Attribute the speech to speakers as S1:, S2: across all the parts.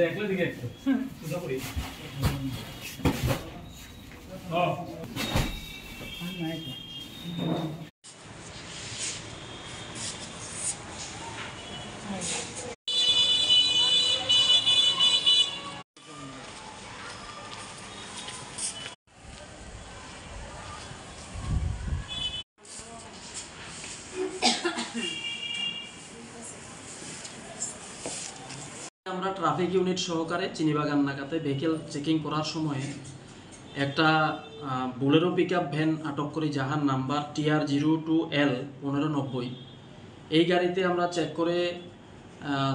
S1: দেখলে দিকে একটু সুন্দর করি
S2: আমরা ট্রাফিক ইউনিট সহকারে চিনিবাগান নাকাতে ভেহিকেল চেকিং করার সময় একটা বোলেরো পিকআপ ভ্যান আটক করি, যাহার নাম্বার TR02L 1590। এই গাড়িতে আমরা চেক করে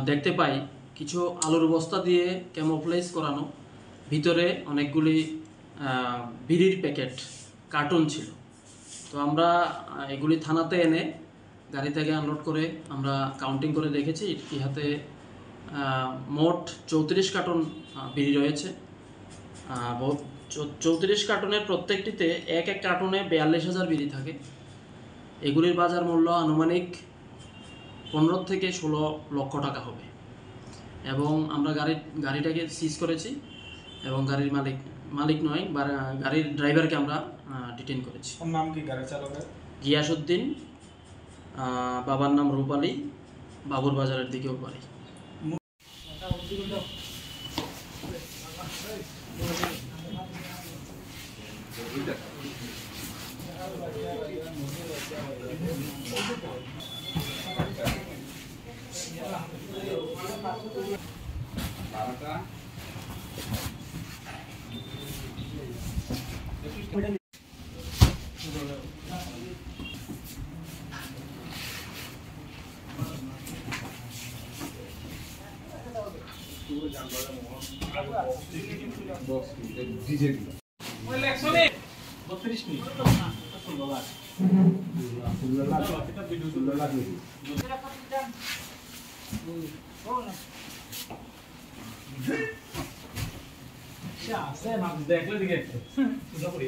S2: দেখতে পাই কিছু আলুর বস্তা দিয়ে ক্যামোফ্লেজ করানো, ভিতরে অনেকগুলি বিড়ির প্যাকেট কার্টুন ছিল। তো আমরা এগুলি থানাতে এনে গাড়ি থেকে আনলোড করে আমরা কাউন্টিং করে দেখেছি ইহাতে মোট 34 কার্টন বিড়ি রয়েছে। 34 কার্টনের প্রত্যেকটিতে এক কার্টনে 42,000 বিড়ি থাকে। এগুলির বাজার মূল্য আনুমানিক 15 থেকে 16 লক্ষ টাকা হবে। এবং আমরা গাড়িটাকে সিজ করেছি এবং গাড়ির মালিক নয়, গাড়ির ড্রাইভারকে আমরা ডিটেইন করেছি।
S1: নাম কি গাড়ি চালকের?
S2: গিয়াসউদ্দিন, বাবার নাম রূপালী, বাবুর বাজারের দিকেও বাড়ি।
S1: দেখলে দিকে একটু সুন্দর করি